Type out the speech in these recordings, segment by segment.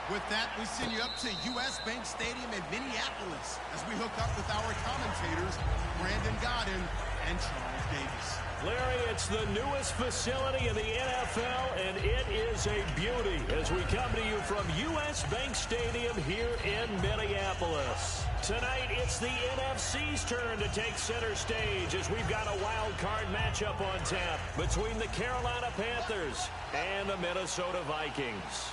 With that, we send you up to U.S. Bank Stadium in Minneapolis as we hook up with our commentators, Brandon Godden and Charles Davis. Larry, it's the newest facility in the NFL, and it is a beauty as we come to you from U.S. Bank Stadium here in Minneapolis. Tonight, it's the NFC's turn to take center stage as we've got a wild card matchup on tap between the Carolina Panthers and the Minnesota Vikings.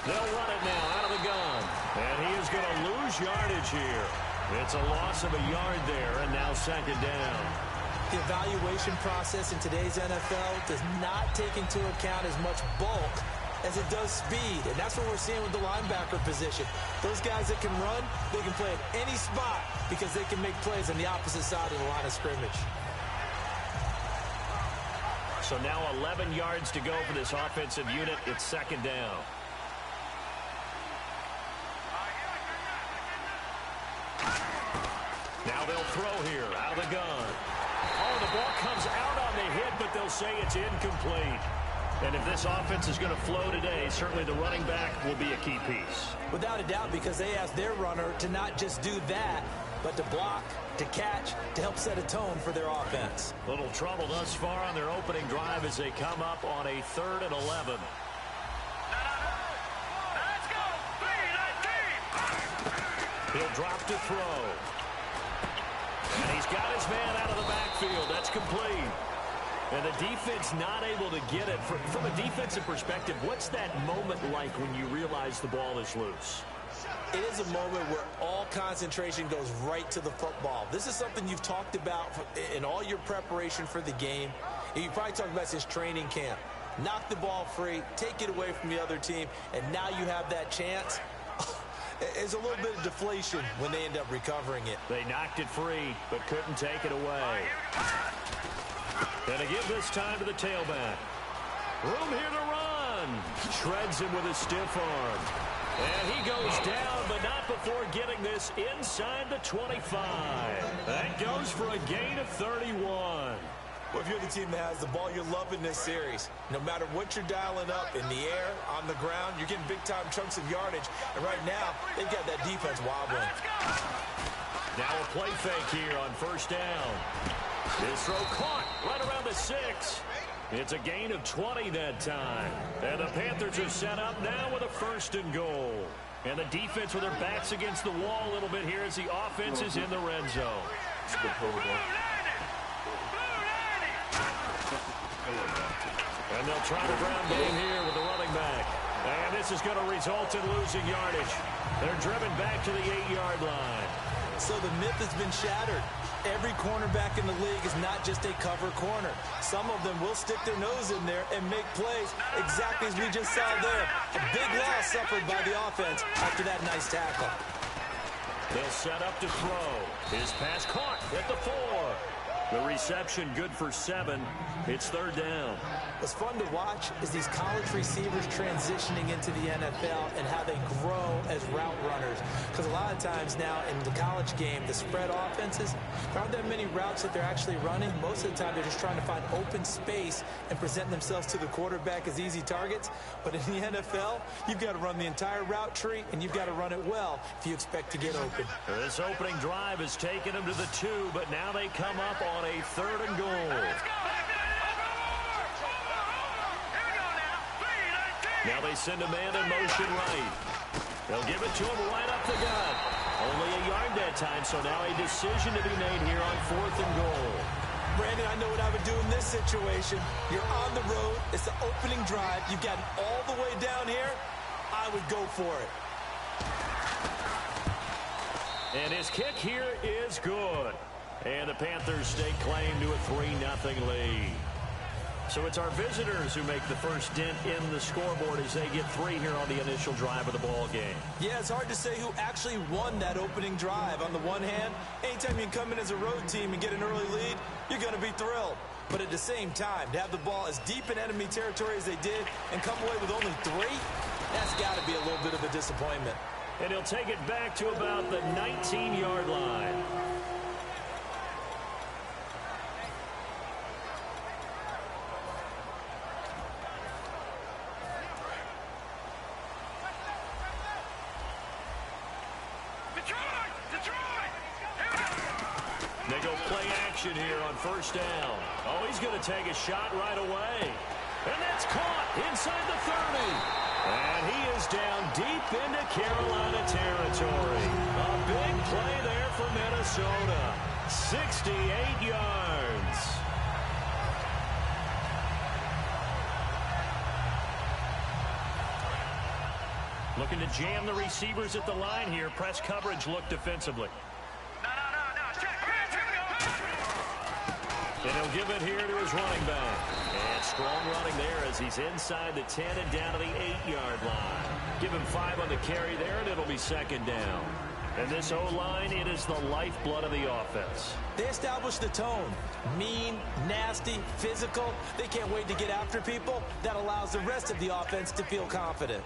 They'll run it now out of the gun. And he is going to lose yardage here. It's a loss of a yard there, and now second down. The evaluation process in today's NFL does not take into account as much bulk as it does speed. And that's what we're seeing with the linebacker position. Those guys that can run, they can play at any spot because they can make plays on the opposite side of the line of scrimmage. So now 11 yards to go for this offensive unit. It's second down. Now they'll throw here out of the gun. Oh, the ball comes out on the hit, but they'll say it's incomplete. And if this offense is going to flow today, certainly the running back will be a key piece. Without a doubt, because they asked their runner to not just do that, but to block, to catch, to help set a tone for their offense. Little trouble thus far on their opening drive as they come up on a 3rd and 11. He'll drop to throw. And he's got his man out of the backfield. That's complete. And the defense not able to get it. From a defensive perspective, what's that moment like when you realize the ball is loose? It is a moment where all concentration goes right to the football. This is something you've talked about in all your preparation for the game. And you probably talked about since training camp. Knock the ball free, take it away from the other team, and now you have that chance. There's a little bit of deflation when they end up recovering it. They knocked it free, but couldn't take it away. And to give this time to the tailback. Room here to run. Shreds him with a stiff arm. And he goes down, but not before getting this inside the 25. That goes for a gain of 31. Well, if you're the team that has the ball, you're loving this series. No matter what you're dialing up, in the air, on the ground, you're getting big-time chunks of yardage. And right now, they've got that defense wobbling. Now a play fake here on first down. His throw caught right around the 6. It's a gain of 20 that time. And the Panthers are set up now with a 1st and goal. And the defense with their backs against the wall a little bit here as the offense is in the red zone. And they'll try the ground game here with the running back. And this is going to result in losing yardage. They're driven back to the 8-yard line. So the myth has been shattered. Every cornerback in the league is not just a cover corner. Some of them will stick their nose in there and make plays exactly as we just saw there. A big loss suffered by the offense after that nice tackle. They'll set up to throw. His pass caught at the 4. The reception good for 7. It's 3rd down. What's fun to watch is these college receivers transitioning into the NFL and how they grow as route runners. Because a lot of times now in the college game, the spread offenses, there aren't that many routes that they're actually running. Most of the time, they're just trying to find open space and present themselves to the quarterback as easy targets. But in the NFL, you've got to run the entire route tree, and you've got to run it well if you expect to get open. This opening drive has taken them to the 2, but now they come up on a 3rd and goal. Now they send a man in motion right. They'll give it to him right up the gut. Only a yard that time, so now a decision to be made here on 4th and goal. Brandon, I know what I would do in this situation. You're on the road. It's the opening drive. You've gotten all the way down here. I would go for it. And his kick here is good. And the Panthers stake claim to a 3-0 lead. So it's our visitors who make the first dent in the scoreboard as they get 3 here on the initial drive of the ball game. Yeah, it's hard to say who actually won that opening drive. On the one hand, anytime you can come in as a road team and get an early lead, you're going to be thrilled. But at the same time, to have the ball as deep in enemy territory as they did and come away with only 3, that's got to be a little bit of a disappointment. And he'll take it back to about the 19-yard line. They go play action here on first down. Oh, he's going to take a shot right away. And that's caught inside the 30. And he is down deep into Carolina territory. A big play there for Minnesota. 68 yards. Looking to jam the receivers at the line here. Press coverage look defensively. And he'll give it here to his running back. And strong running there as he's inside the 10 and down to the 8-yard line. Give him 5 on the carry there, and it'll be second down. And this O-line, it is the lifeblood of the offense. They establish the tone. Mean, nasty, physical. They can't wait to get after people. That allows the rest of the offense to feel confident.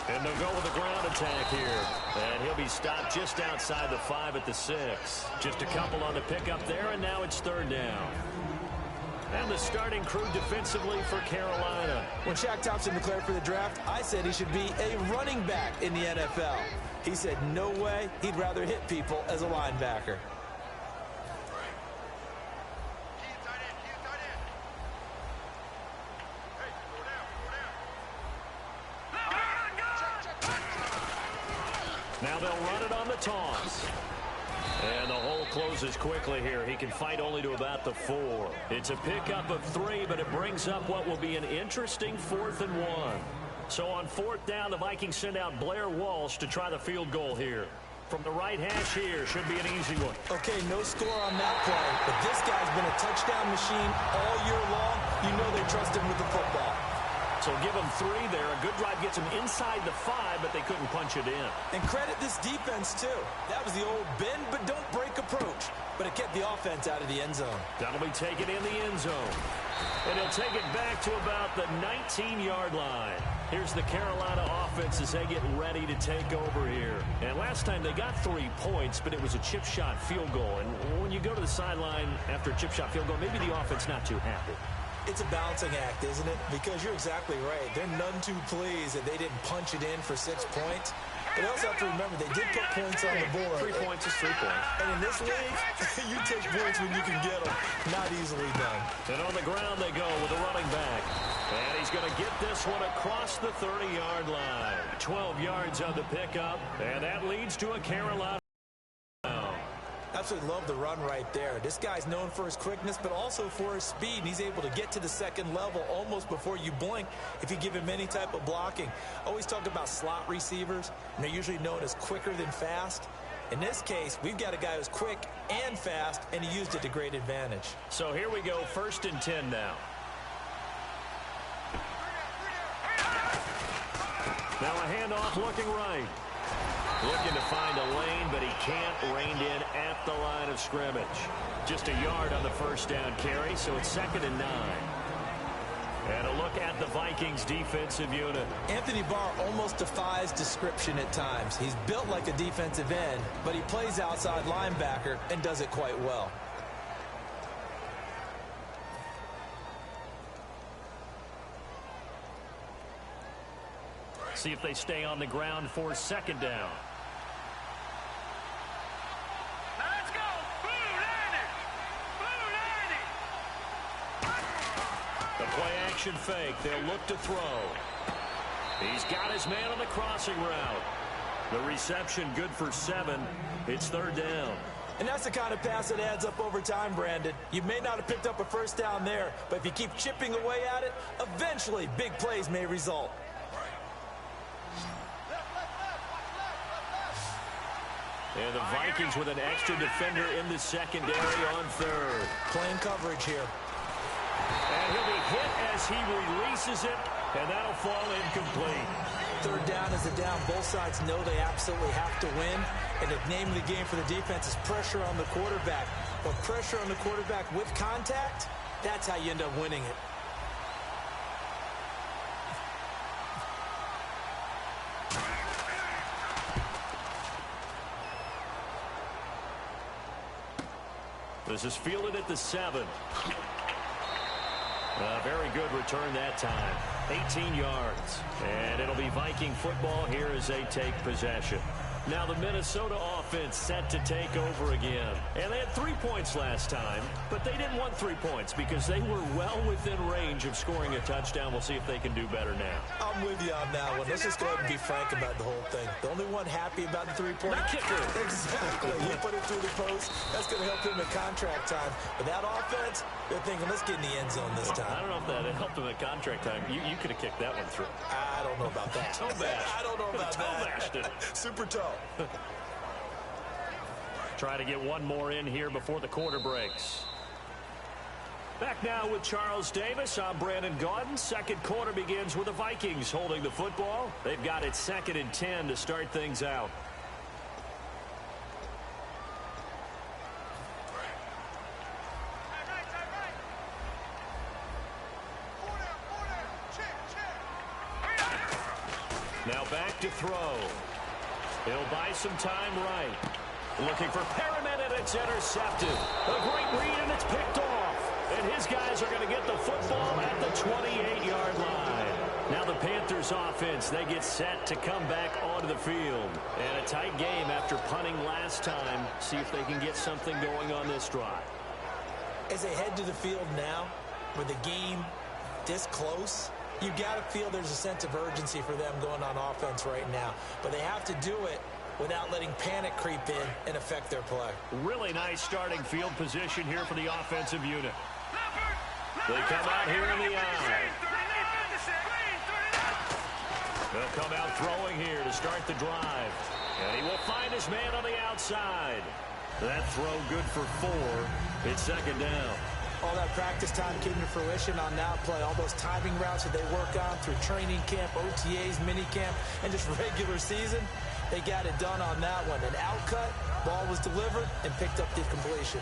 And they'll go with the ground attack here. And he'll be stopped just outside the 5 at the 6. Just a couple on the pickup there, and now it's third down. And the starting crew defensively for Carolina. When Shaq Thompson declared for the draft, I said he should be a running back in the NFL. He said no way, he'd rather hit people as a linebacker. Now they'll run it on the toss. And the hole closes quickly here. He can fight only to about the 4. It's a pickup of 3, but it brings up what will be an interesting 4th and 1. So on 4th down, the Vikings send out Blair Walsh to try the field goal here. From the right hash here, should be an easy one. Okay, no score on that play, but this guy's been a touchdown machine all year long. You know they trust him with the football. So give them 3 there. A good drive gets them inside the 5, but they couldn't punch it in. And credit this defense, too. That was the old bend but don't break approach. But it kept the offense out of the end zone. That'll be taken in the end zone. And he'll take it back to about the 19-yard line. Here's the Carolina offense as they get ready to take over here. And last time they got 3 points, but it was a chip shot field goal. And when you go to the sideline after a chip shot field goal, maybe the offense not too happy. It's a balancing act, isn't it? Because you're exactly right. They're none too pleased that they didn't punch it in for 6 points. But they also have to remember they did put points on the board. 3 points is 3 points. And in this league, you take points when you can get them. Not easily done. And on the ground they go with the running back. And he's going to get this one across the 30-yard line. 12 yards on the pickup. And that leads to a Carolina. Absolutely love the run right there. This guy's known for his quickness, but also for his speed. And he's able to get to the second level almost before you blink if you give him any type of blocking. Always talk about slot receivers, and they're usually known as quicker than fast. In this case, we've got a guy who's quick and fast, and he used it to great advantage. So here we go, 1st and 10 now. Now a handoff looking right. Looking to find a lane, but he can't rein in at the line of scrimmage. Just a yard on the first down carry, so it's 2nd and 9. And a look at the Vikings defensive unit. Anthony Barr almost defies description at times. He's built like a defensive end, but he plays outside linebacker and does it quite well. See if they stay on the ground for 2nd down. Now let's go. Blue 90. The play action fake. They'll look to throw. He's got his man on the crossing route. The reception good for 7. It's 3rd down. And that's the kind of pass that adds up over time, Brandon. You may not have picked up a first down there, but if you keep chipping away at it, eventually big plays may result. And the Vikings with an extra defender in the secondary on 3rd. Playing coverage here. And he'll be hit as he releases it, and that'll fall incomplete. 3rd down is a down. Both sides know they absolutely have to win. And the name of the game for the defense is pressure on the quarterback. But pressure on the quarterback with contact, that's how you end up winning it. This is fielded at the 7. Very good return that time. 18 yards. And it'll be Viking football here as they take possession. Now the Minnesota offense set to take over again. And they had 3 points last time, but they didn't want 3 points because they were well within range of scoring a touchdown. We'll see if they can do better now. I'm with you on that one. Let's just go ahead and be frank about the whole thing. The only one happy about the three-point kicker. Exactly. He put it through the post. That's going to help him in contract time. But that offense, they're thinking, let's get in the end zone this time. I don't know if that helped him at contract time. You could have kicked that one through. I don't know about that. Toe bash. I don't know about Toe that. bashed it. Super toe. Try to get one more in here before the quarter breaks. Back now with Charles Davis. I'm Brandon Gaudin. Second quarter begins with the Vikings holding the football. They've got it 2nd and 10 to start things out. Now back to throw. He'll buy some time right. Looking for Perriman, and it's intercepted. A great read, and it's picked off. And his guys are going to get the football at the 28-yard line. Now the Panthers offense, they get set to come back onto the field. And a tight game after punting last time. See if they can get something going on this drive. As they head to the field now, with the game this close, you got to feel there's a sense of urgency for them going on offense right now. But they have to do it without letting panic creep in and affect their play. Really nice starting field position here for the offensive unit. They come out here in the eye. They'll come out throwing here to start the drive. And he will find his man on the outside. That throw good for 4. It's 2nd down. All that practice time came to fruition on that play. All those timing routes that they work on through training camp, OTAs, minicamp, and just regular season, they got it done on that one. An outcut, ball was delivered, and picked up the completion.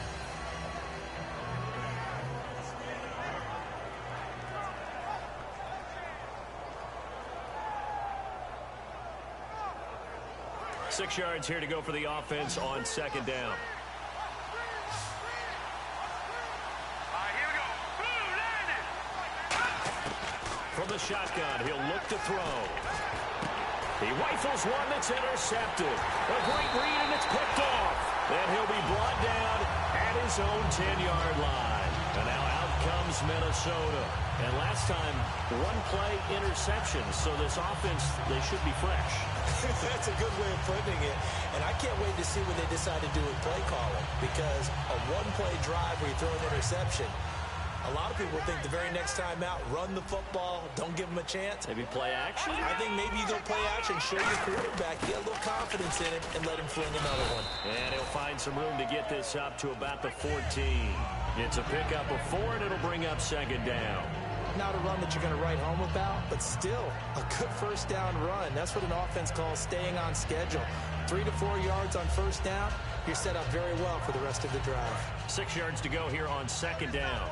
Six yards here to go for the offense on 2nd down. From the shotgun, he'll look to throw. He rifles one that's intercepted. A great read, and it's picked off. And he'll be brought down at his own 10-yard line. And now out comes Minnesota. And last time, one play interception. So this offense, they should be fresh. That's a good way of putting it. And I can't wait to see what they decide to do with play calling. Because a one-play drive where you throw an interception, a lot of people think the very next time out, run the football, don't give them a chance. Maybe play action? I think maybe you go play action, show your quarterback, get a little confidence in it, and let him fling another one. And he'll find some room to get this up to about the 14. It's a pickup of 4, and it'll bring up 2nd down. Not a run that you're going to write home about, but still a good first down run. That's what an offense calls staying on schedule. 3 to 4 yards on first down, you're set up very well for the rest of the drive. 6 yards to go here on 2nd down.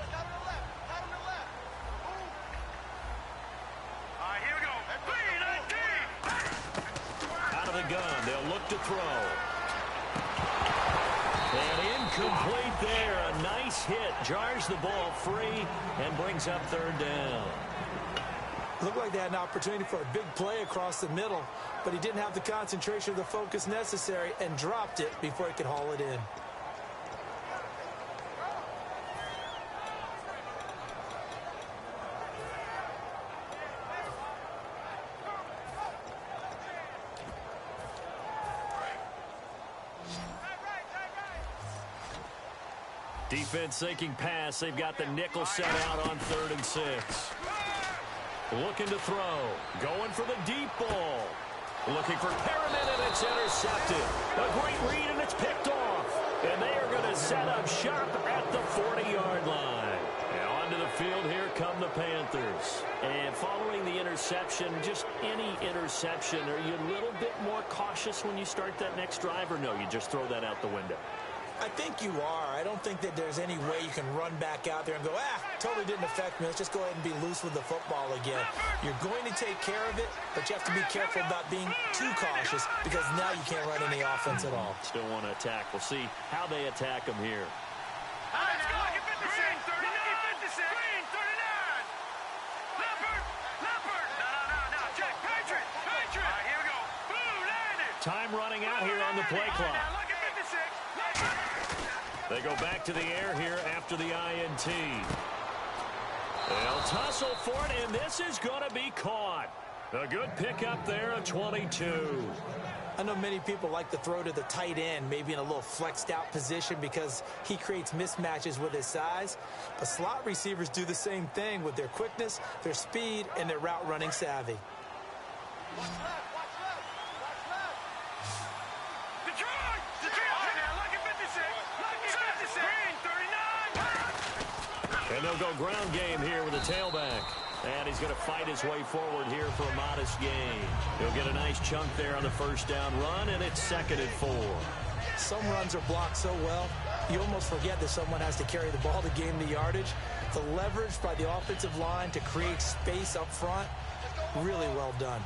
Out of the gun, they'll look to throw. And incomplete there. A nice hit. Jars the ball free and brings up 3rd down. Looked like they had an opportunity for a big play across the middle, but he didn't have the concentration or the focus necessary and dropped it before he could haul it in. Defense thinking pass. They've got the nickel set out on 3rd and 6. Looking to throw. Going for the deep ball. Looking for Perriman, and it's intercepted. A great read, and it's picked off. And they are going to set up shop at the 40-yard line. And onto the field, here come the Panthers. And following the interception, just any interception, are you a little bit more cautious when you start that next drive, or no, you just throw that out the window? I think you are. I don't think that there's any way you can run back out there and go, totally didn't affect me. Let's just go ahead and be loose with the football again. You're going to take care of it, but you have to be careful about being too cautious because now you can't run any offense at all. Still want to attack. We'll see how they attack them here. Let's go. Green, 39. Green, 39. Leopard. Time running out here on the play clock. They go back to the air here after the INT. They'll tussle for it, and this is going to be caught. A good pickup there, a 22. I know many people like to throw to the tight end, maybe in a little flexed out position because he creates mismatches with his size. But slot receivers do the same thing with their quickness, their speed, and their route running savvy. And they'll go ground game here with a tailback. And he's going to fight his way forward here for a modest gain. He'll get a nice chunk there on the first down run, and it's 2nd and 4. Some runs are blocked so well, you almost forget that someone has to carry the ball to gain the yardage. The leverage by the offensive line to create space up front, really well done.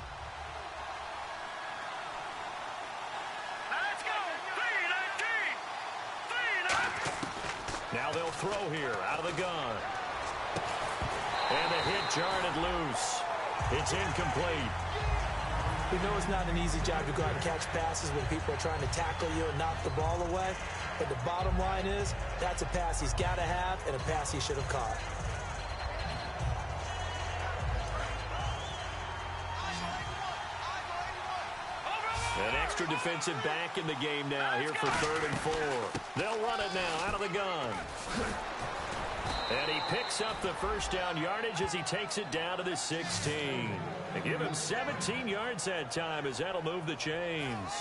Now they'll throw here out of the gun. And the hit jarred loose. It's incomplete. We know it's not an easy job to go out and catch passes when people are trying to tackle you and knock the ball away. But the bottom line is, that's a pass he's got to have and a pass he should have caught. An extra defensive back in the game now here for 3rd and 4. They'll run it now out of the gun. And he picks up the first down yardage as he takes it down to the 16. They give him 17 yards that time as that'll move the chains.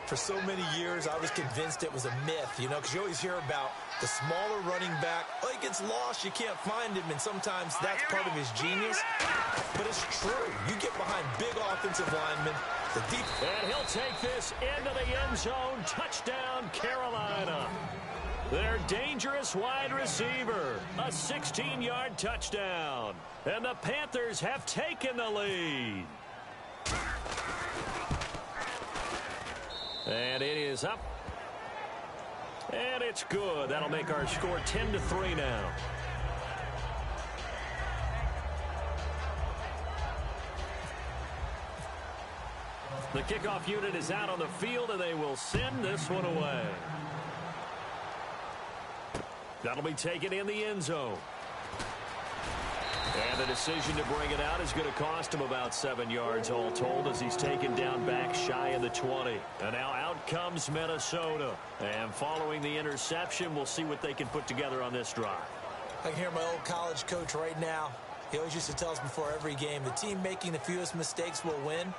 For so many years, I was convinced it was a myth, because you always hear about the smaller running back. Oh, he gets lost, you can't find him, and sometimes that's part of his genius. But it's true. You get behind big offensive linemen, the deep... And he'll take this into the end zone. Touchdown, Carolina. Their dangerous wide receiver. A 16-yard touchdown. And the Panthers have taken the lead. And it is up. And it's good. That'll make our score 10-3 now. The kickoff unit is out on the field, and they will send this one away. That'll be taken in the end zone. And the decision to bring it out is going to cost him about 7 yards all told as he's taken down back shy of the 20. And now out comes Minnesota. And following the interception, we'll see what they can put together on this drive. I can hear my old college coach right now. He always used to tell us before every game, the team making the fewest mistakes will win.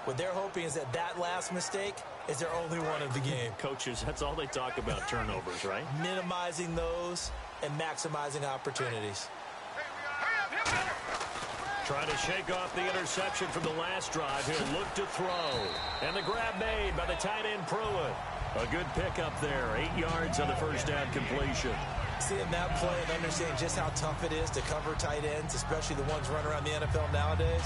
What they're hoping is that last mistake is their only one of the game. Coaches, that's all they talk about, turnovers, right? Minimizing those and maximizing opportunities. Trying to shake off the interception from the last drive. He'll look to throw. And the grab made by the tight end Pruitt. A good pickup there. 8 yards on the first down completion. Seeing that play and understanding just how tough it is to cover tight ends, especially the ones running around the NFL nowadays,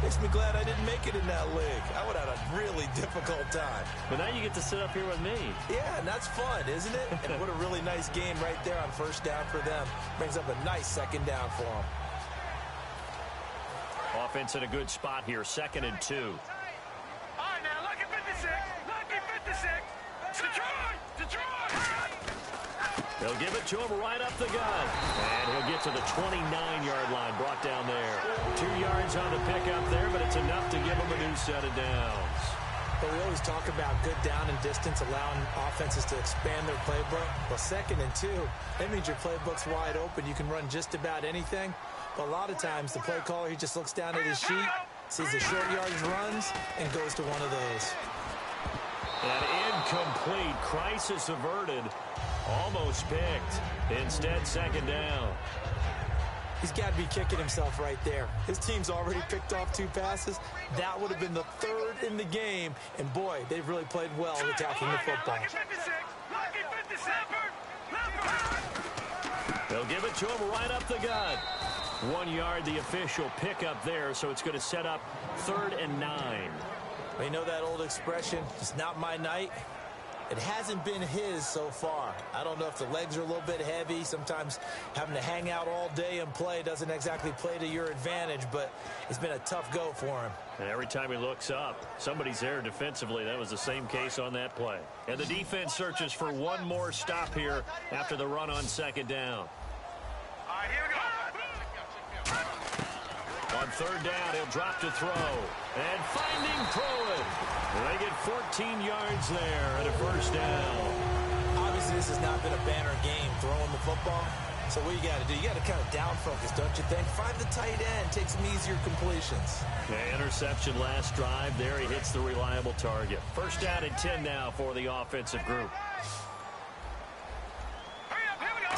makes me glad I didn't make it in that league. I would have had a really difficult time. But now you get to sit up here with me. Yeah, and that's fun, isn't it? And what a really nice game right there on first down for them. Brings up a nice second down for them. Offense in a good spot here, 2nd and 2. All right, now, lucky 56. Lucky 56. Detroit! They'll give it to him right up the gut. And he'll get to the 29-yard line, brought down there. 2 yards on the pickup there, but it's enough to give him a new set of downs. But we always talk about good down and distance, allowing offenses to expand their playbook. Well, 2nd and 2, that means your playbook's wide open. You can run just about anything. But a lot of times, the play caller, he just looks down at his sheet, sees the short yardage runs, and goes to one of those. An incomplete. Crisis averted. Almost picked. Instead, 2nd down. He's got to be kicking himself right there. His team's already picked off 2 passes. That would have been the 3rd in the game. And, boy, they've really played well attacking the football. They'll give it to him right up the gut. 1 yard, the official pickup there, so it's going to set up 3rd and 9. You know that old expression, it's not my night? It hasn't been his so far. I don't know if the legs are a little bit heavy. Sometimes having to hang out all day and play doesn't exactly play to your advantage, but it's been a tough go for him. And every time he looks up, somebody's there defensively. That was the same case on that play. And the defense searches for one more stop here after the run on second down. All right, here we go. On third down, he'll drop to throw. And finding Pruitt. They get 14 yards there and a first down. Obviously, this has not been a banner game throwing the football. So what you got to do, you got to kind of down focus, don't you think? Find the tight end, take some easier completions. Yeah, interception last drive. There he hits the reliable target. First down and 10 now for the offensive group. Hurry up, here we go.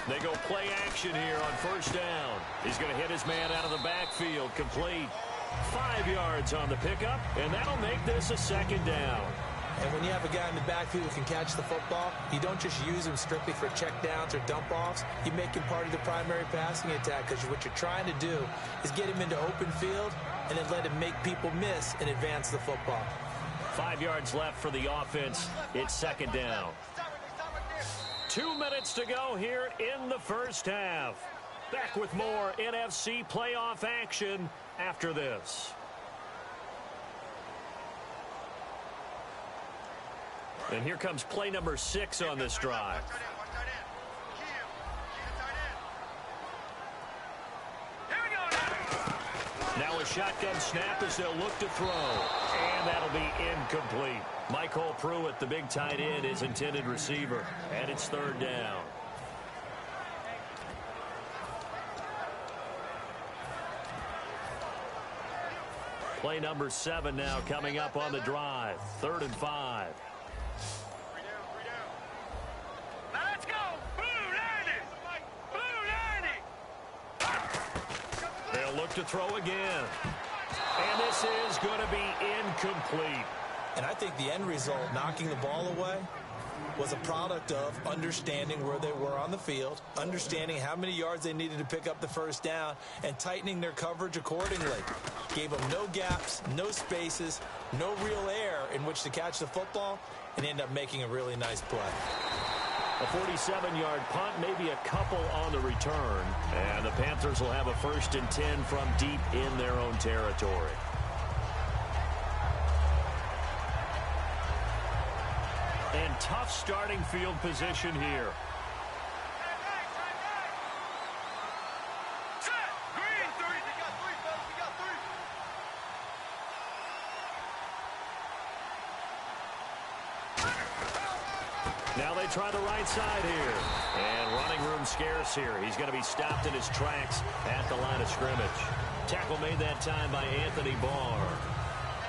They go play action here on first down. He's going to hit his man out of the backfield, complete. 5 yards on the pickup, and that'll make this a second down. And when you have a guy in the backfield who can catch the football, you don't just use him strictly for checkdowns or dump-offs. You make him part of the primary passing attack, because what you're trying to do is get him into open field and then let him make people miss and advance the football. 5 yards left for the offense. It's second down. 2 minutes to go here in the first half. Back with more NFC playoff action after this. And here comes play number 6 on this drive. Now a shotgun snap as they'll look to throw. And that'll be incomplete. Michael Pruitt, the big tight end, is intended receiver. And it's third down. Play number 7 now coming up on the drive. 3rd and 5. Now let's go. Blue 90. Blue 90. They'll look to throw again. And this is going to be incomplete. And I think the end result, knocking the ball away, was a product of understanding where they were on the field, understanding how many yards they needed to pick up the first down, and tightening their coverage accordingly. Gave them no gaps, no spaces, no real air in which to catch the football, and end up making a really nice play. A 47-yard punt, maybe a couple on the return. And the Panthers will have a 1st and 10 from deep in their own territory. And tough starting field position here. Set. Green 3. We got 3, fellas. We got 3. Now they try the right side here. And running room scarce here. He's going to be stopped in his tracks at the line of scrimmage. Tackle made that time by Anthony Barr.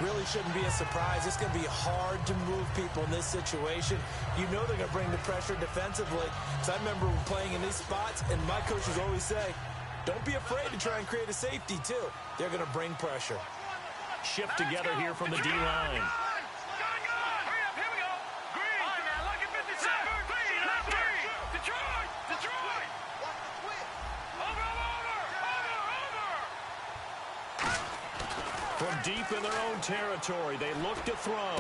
Really shouldn't be a surprise. It's going to be hard to move people in this situation. You know they're going to bring the pressure defensively. So I remember playing in these spots, and my coaches always say, don't be afraid to try and create a safety, too. They're going to bring pressure. Shift together here from the D-line. From deep in their own territory, they look to throw.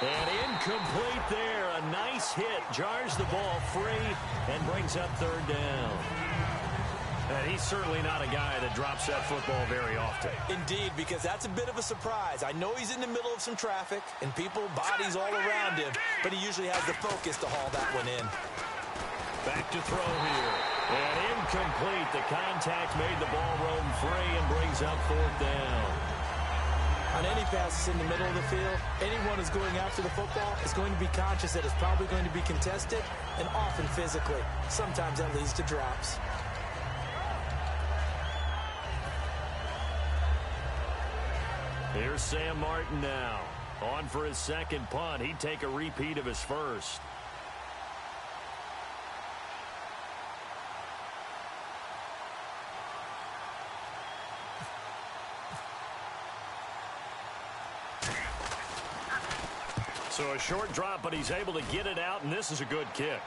And incomplete there. A nice hit. Jars the ball free and brings up third down. And he's certainly not a guy that drops that football very often. Indeed, because that's a bit of a surprise. I know he's in the middle of some traffic and people, bodies all around him, but he usually has the focus to haul that one in. Back to throw here. And incomplete. The contact made the ball roam free and brings up 4th down. On any passes in the middle of the field, anyone who's going after the football is going to be conscious that it's probably going to be contested, and often physically. Sometimes that leads to drops. Here's Sam Martin now. On for his second punt. He'd take a repeat of his first. So a short drop, but he's able to get it out, and this is a good kick.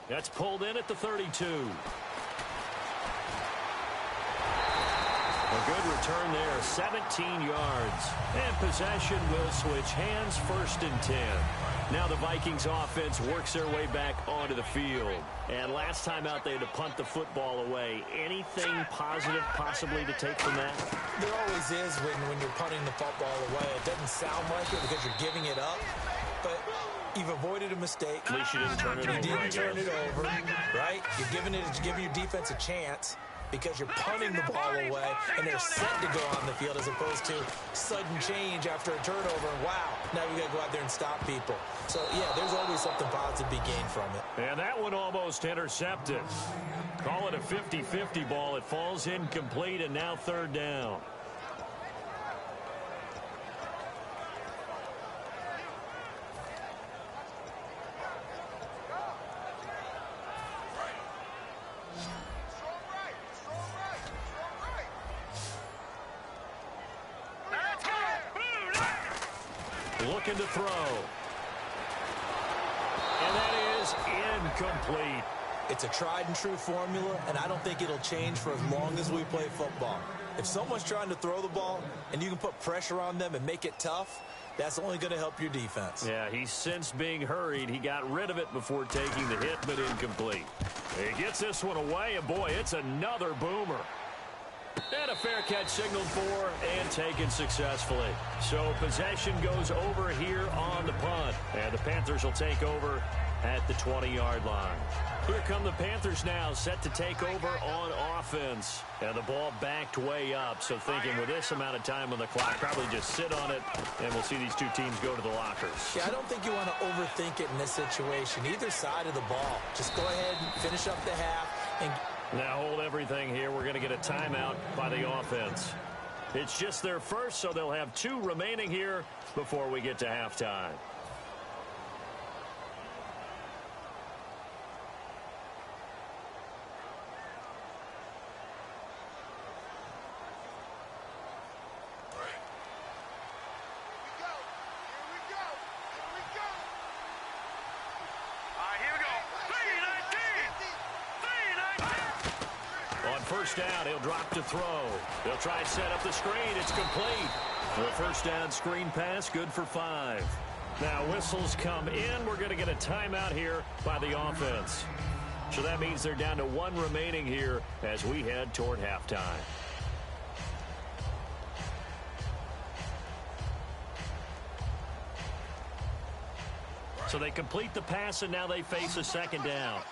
That's pulled in at the 32. A good return there, 17 yards. And possession will switch hands, 1st and 10. Now the Vikings offense works their way back onto the field. And last time out, they had to punt the football away. Anything positive possibly to take from that? There always is when you're punting the football away. It doesn't sound like it because you're giving it up, but you've avoided a mistake. At least you didn't turn it over. You didn't turn it over, right? You're giving your defense a chance because you're punting the ball away, and they're set to go on the field as opposed to sudden change after a turnover. And wow, now we got to go out there and stop people. So, yeah, there's always something positive to be gained from it. And that one almost intercepted. Call it a 50-50 ball. It falls incomplete, and now 3rd down. Looking to throw. And that is incomplete. It's a tried and true formula, and I don't think it'll change for as long as we play football. If someone's trying to throw the ball and you can put pressure on them and make it tough, that's only going to help your defense. Yeah, he's since being hurried. He got rid of it before taking the hit, but incomplete. He gets this one away, and boy, it's another boomer. And a fair catch signaled for and taken successfully. So possession goes over here on the punt. And the Panthers will take over at the 20-yard line. Here come the Panthers now, set to take over on offense. And the ball backed way up. So thinking with this amount of time on the clock, probably just sit on it, and we'll see these two teams go to the lockers. Yeah, I don't think you want to overthink it in this situation. Either side of the ball. Just go ahead and finish up the half and now hold everything here. We're going to get a timeout by the offense. It's just their first, so they'll have 2 remaining here before we get to halftime. First down, he'll drop to throw. They'll try to set up the screen. It's complete. The first down screen pass, good for 5. Now whistles come in. We're going to get a timeout here by the offense. So that means they're down to 1 remaining here as we head toward halftime. So they complete the pass, and now they face a 2nd down.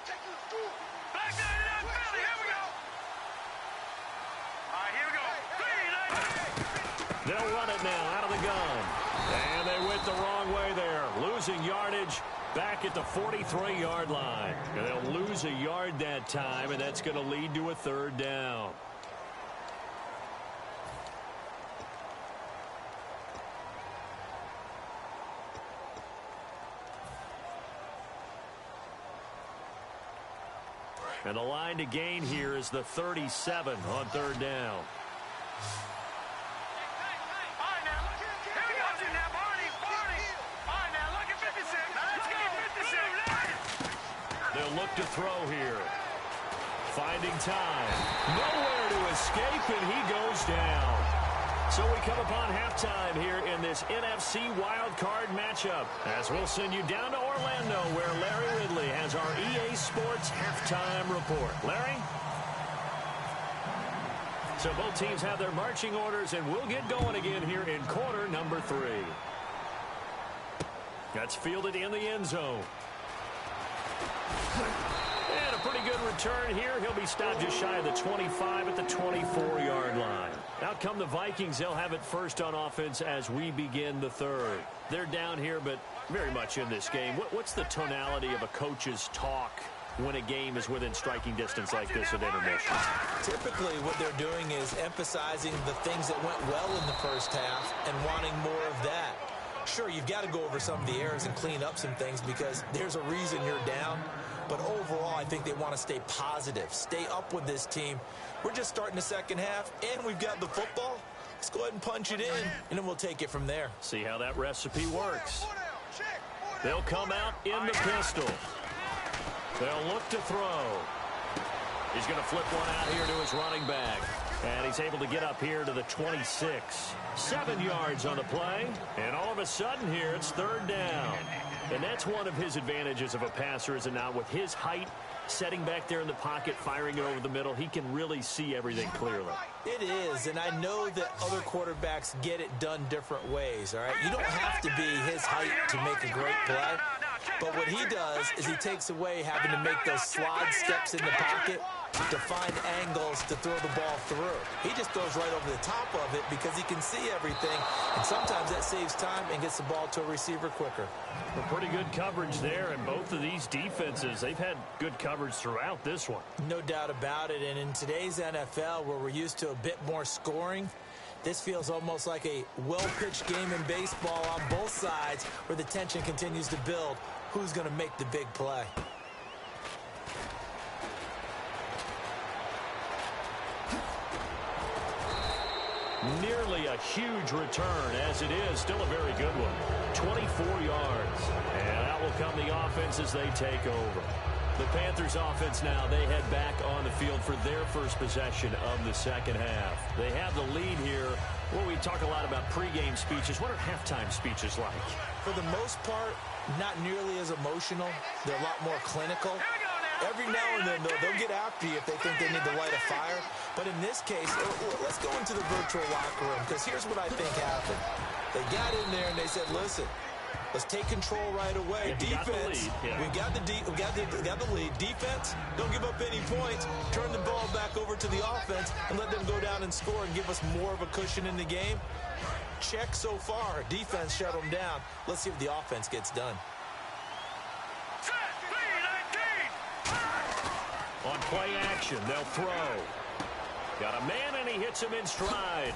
They'll run it now out of the gun. And they went the wrong way there. Losing yardage back at the 43-yard line. And they'll lose a yard that time, and that's going to lead to a 3rd down. And the line to gain here is the 37 on 3rd down. They'll look to throw here. Finding time. Nowhere to escape, and he goes down. So we come upon halftime here in this NFC wildcard matchup, as we'll send you down to Orlando, where Larry Ridley has our EA Sports halftime report. Larry? So both teams have their marching orders, and we'll get going again here in quarter number 3. That's fielded in the end zone. And a pretty good return here. He'll be stopped just shy of the 25 at the 24-yard line. Out come the Vikings. They'll have it first on offense as we begin the 3rd. They're down here, but very much in this game. What's the tonality of a coach's talk when a game is within striking distance like this at intermission? Typically, what they're doing is emphasizing the things that went well in the first half and wanting more of that. Sure, you've got to go over some of the errors and clean up some things because there's a reason you're down. But overall, I think they want to stay positive, stay up with this team. We're just starting the second half, and we've got the football. Let's go ahead and punch it in, and then we'll take it from there. See how that recipe works. They'll come out in the pistol. They'll look to throw. He's going to flip one out here to his running back. And he's able to get up here to the 26. 7 yards on the play. And all of a sudden here, it's third down. And that's one of his advantages of a passer, is it not? With his height, setting back there in the pocket, firing it over the middle, he can really see everything clearly. It is, and I know that other quarterbacks get it done different ways, all right? You don't have to be his height to make a great play. But what he does is he takes away having to make those slide steps in the pocket to find angles to throw the ball through. He just throws right over the top of it because he can see everything, and sometimes that saves time and gets the ball to a receiver quicker. Well, pretty good coverage there, and both of these defenses, they've had good coverage throughout this one. No doubt about it, and in today's NFL, where we're used to a bit more scoring, this feels almost like a well-pitched game in baseball on both sides where the tension continues to build. Who's going to make the big play? Nearly a huge return, as it is still a very good one. 24 yards. And out will come the offense as they take over. The Panthers offense now, they head back on the field for their first possession of the second half. They have the lead here. Well, we talk a lot about pregame speeches. What are halftime speeches like? For the most part, not nearly as emotional. They're a lot more clinical. Every now and then, though, they'll get after you if they think they need to light a fire. But in this case, let's go into the virtual locker room, because here's what I think happened. They got in there and they said, listen, let's take control right away. Defense, we got the lead. Defense, don't give up any points. Turn the ball back over to the offense and let them go down and score and give us more of a cushion in the game. Check so far. Defense shut them down. Let's see if the offense gets done. On play action, they'll throw. Got a man, and he hits him in stride.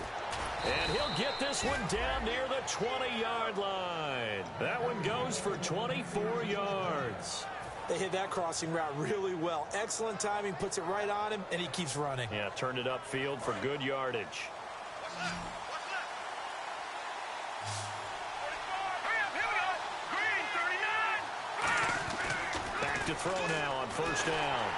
And he'll get this one down near the 20-yard line. That one goes for 24 yards. They hit that crossing route really well. Excellent timing, puts it right on him, and he keeps running. Yeah, turned it upfield for good yardage. Back to throw now on first down.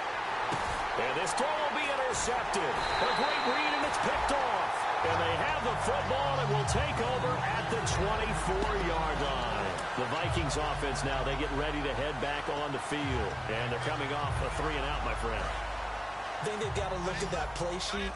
And this throw will be intercepted. A great read, and it's picked off. And they have the football and will take over at the 24-yard line. The Vikings offense now, they get ready to head back on the field. And they're coming off a 3-and-out, my friend. I think they've got to look at that play sheet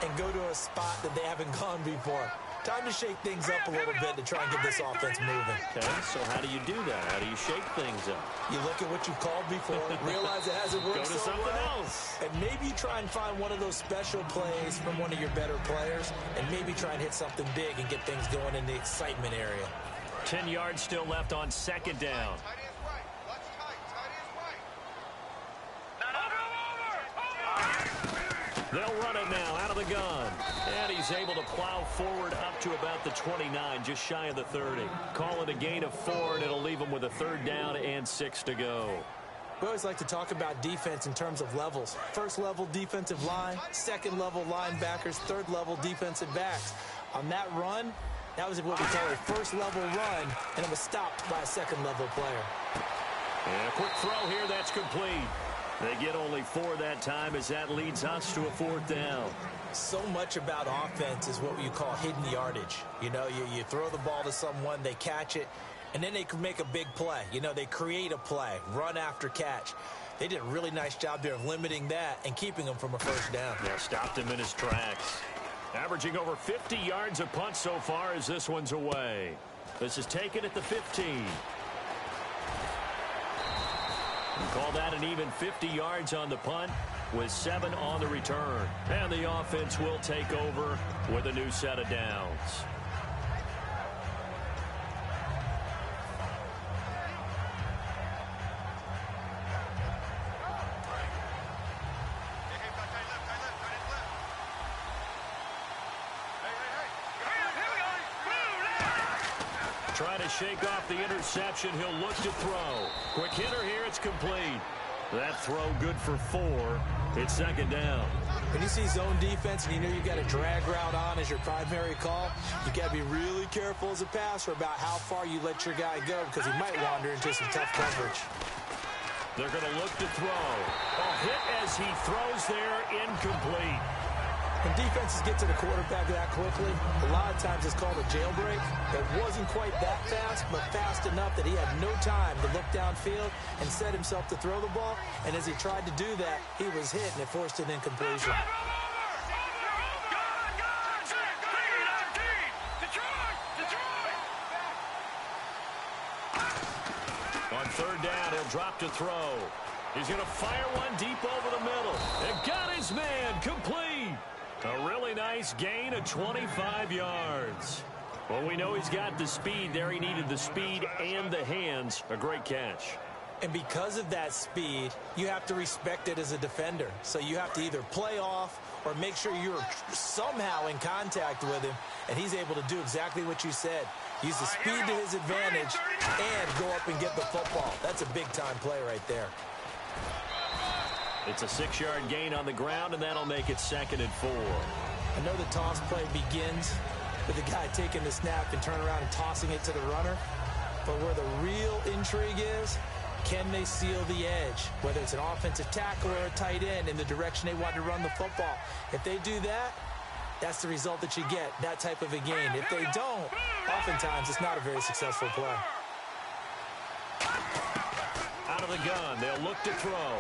and go to a spot that they haven't gone before. Time to shake things up a little bit to try and get this offense moving. Okay, so how do you do that? How do you shake things up? You look at what you've called before, realize it hasn't worked Go to so something well, else. and maybe try and find one of those special plays from one of your better players, and maybe try and hit something big and get things going in the excitement area. 10 yards still left on second down. They'll run it now out of the gun. And he's able to plow forward up to about the 29, just shy of the 30. Call it a gain of 4, and it'll leave him with a third down and 6 to go. We always like to talk about defense in terms of levels. First level defensive line, second level linebackers, third level defensive backs. On that run, that was what we call a first level run, and it was stopped by a second level player. And a quick throw here, that's complete. They get only 4 that time as that leads us to a fourth down. So much about offense is what you call hidden yardage. You know, you throw the ball to someone, they catch it, and then they can make a big play. You know, they create a play, run after catch. They did a really nice job there of limiting that and keeping him from a first down. Yeah, stopped him in his tracks. Averaging over 50 yards a punt so far as this one's away. This is taken at the 15. And call that an even 50 yards on the punt with 7 on the return. And the offense will take over with a new set of downs. Trying to shake off the interception. He'll look to throw. Quick hitter here. It's complete. That throw good for 4. It's second down. When you see zone defense and you know you've got a drag route on as your primary call, you got to be really careful as a passer about how far you let your guy go because he might wander into some tough coverage. They're going to look to throw. A hit as he throws there, incomplete. When defenses get to the quarterback that quickly, a lot of times it's called a jailbreak. It wasn't quite that fast, but fast enough that he had no time to look downfield and set himself to throw the ball. And as he tried to do that, he was hit, and it forced an incompletion. On third down, he'll drop to throw. He's going to fire one deep over the middle. And got his man complete. A really nice gain of 25 yards. Well, we know he's got the speed there. He needed the speed and the hands. A great catch. And because of that speed, you have to respect it as a defender. So you have to either play off or make sure you're somehow in contact with him. And he's able to do exactly what you said. Use the speed to his advantage and go up and get the football. That's a big-time play right there. It's a 6-yard gain on the ground, and that'll make it 2nd and 4. I know the toss play begins with the guy taking the snap and turn around and tossing it to the runner. But where the real intrigue is, can they seal the edge? Whether it's an offensive tackle or a tight end in the direction they want to run the football. If they do that, that's the result that you get, that type of a gain. If they don't, oftentimes it's not a very successful play. Out of the gun, they'll look to throw.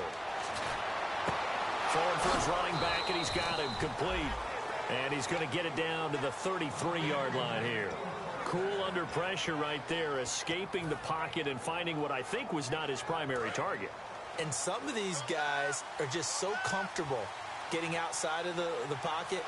Forward for his running back, and he's got him complete. And he's going to get it down to the 33-yard line here. Cool under pressure right there, escaping the pocket and finding what I think was not his primary target. And some of these guys are just so comfortable getting outside of the pocket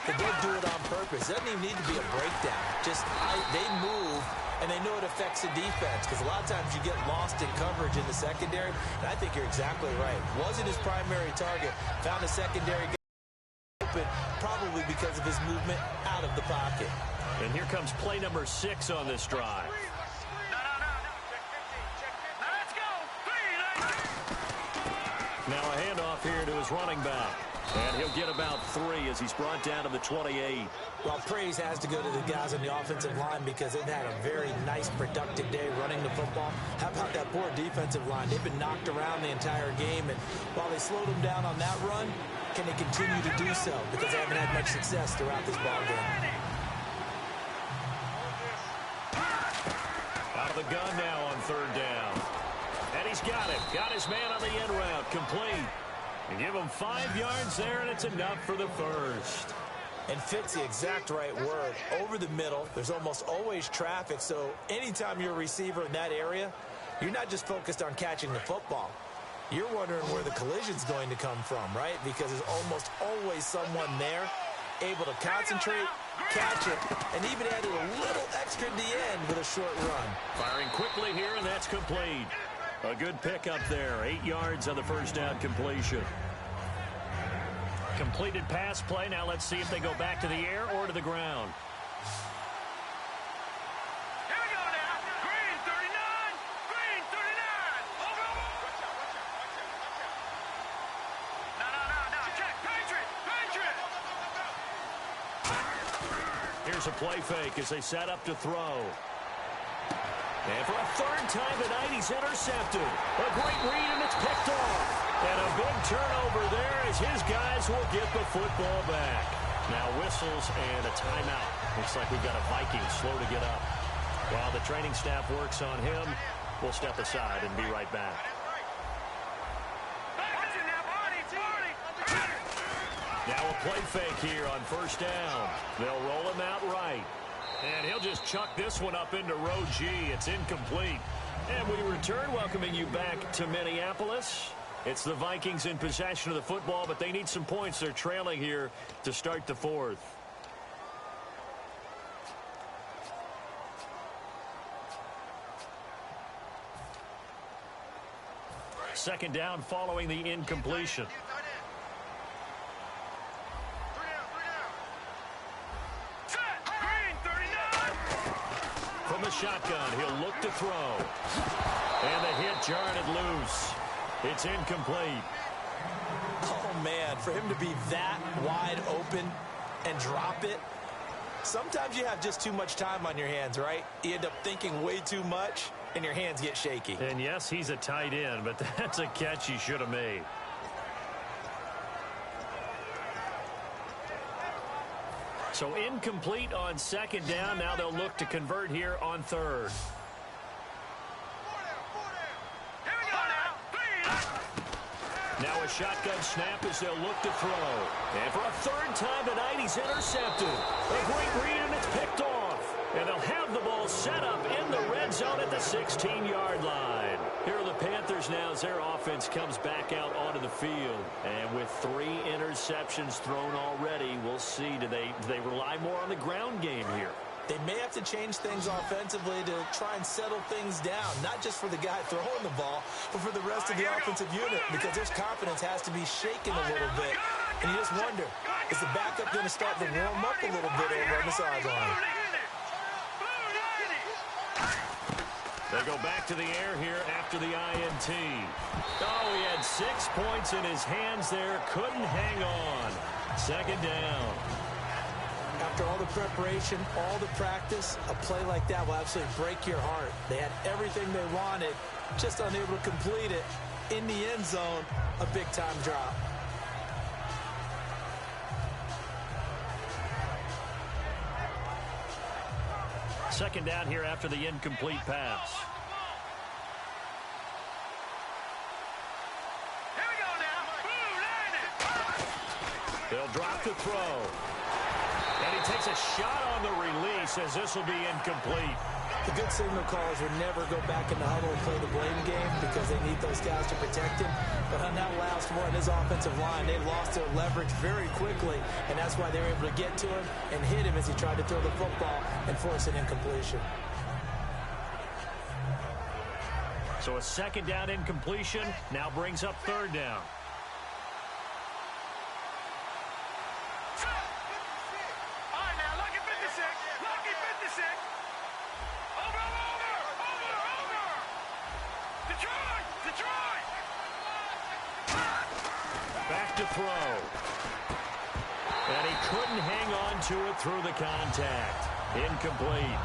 that they'll do it on purpose. It doesn't even need to be a breakdown. Just they move, and they know it affects the defense because a lot of times you get lost in coverage in the secondary. And I think you're exactly right. Wasn't his primary target. Found a secondary open, probably because of his movement out of the pocket. And here comes play number 6 on this drive. Now a handoff here to his running back. And he'll get about 3 as he's brought down to the 28. Well, praise has to go to the guys on the offensive line because they've had a very nice, productive day running the football. How about that poor defensive line? They've been knocked around the entire game, and while they slowed them down on that run, can they continue to do so? Because they haven't had much success throughout this ball game. Out of the gun now on third down. And he's got him. Got his man on the end route. Complete. And give him 5 yards there, and it's enough for the first. And fits the exact right word. Over the middle, there's almost always traffic, so anytime you're a receiver in that area, you're not just focused on catching the football. You're wondering where the collision's going to come from, right? Because there's almost always someone there able to concentrate, catch it, and even add a little extra at the end with a short run. Firing quickly here, and that's complete. A good pickup there. 8 yards on the first down completion. Completed pass play. Now let's see if they go back to the air or to the ground. Here we go now. Green 39. Green 39. Over. No. Check. Patriot. Here's a play fake as they set up to throw. And for a third time tonight, he's intercepted. A great read, and it's picked off. And a big turnover there as his guys will get the football back. Now whistles and a timeout. Looks like we've got a Viking slow to get up. While the training staff works on him, we'll step aside and be right back. Now a play fake here on first down. They'll roll him out right. And he'll just chuck this one up into row G. It's incomplete. And we return, welcoming you back to Minneapolis. It's the Vikings in possession of the football, but they need some points. They're trailing here to start the fourth. Second down following the incompletion. From the shotgun, he'll look to throw. And the hit jarred it loose. It's incomplete. Oh, man, for him to be that wide open and drop it, sometimes you have just too much time on your hands, right? You end up thinking way too much, and your hands get shaky. And yes, he's a tight end, but that's a catch he should have made. So incomplete on second down. Now they'll look to convert here on third. Now a shotgun snap as they'll look to throw. And for a third time tonight, he's intercepted. A great read, and it's picked off. And they'll have the ball set up in the red zone at the 16-yard line. Here are the Panthers now as their offense comes back out onto the field. And with 3 interceptions thrown already, we'll see. Do they rely more on the ground game here? They may have to change things offensively to try and settle things down, not just for the guy throwing the ball, but for the rest of the offensive unit, because their confidence has to be shaken a little bit. And you just wonder, is the backup going to start to warm up a little bit over on the sideline? They go back to the air here after the INT. Oh, he had 6 points in his hands there. Couldn't hang on. Second down. After all the preparation, all the practice, a play like that will absolutely break your heart. They had everything they wanted, just unable to complete it. In the end zone, a big-time drop. Second down here after the incomplete pass. Here we go now. They'll drop the throw. And he takes a shot on the release as this will be incomplete. The good signal callers would never go back in the huddle and play the blame game because they need those guys to protect him. But on that last one, his offensive line, they lost their leverage very quickly, and that's why they were able to get to him and hit him as he tried to throw the football and force an incompletion. So a second down incompletion now brings up third down. Back to throw. And he couldn't hang on to it through the contact. Incomplete.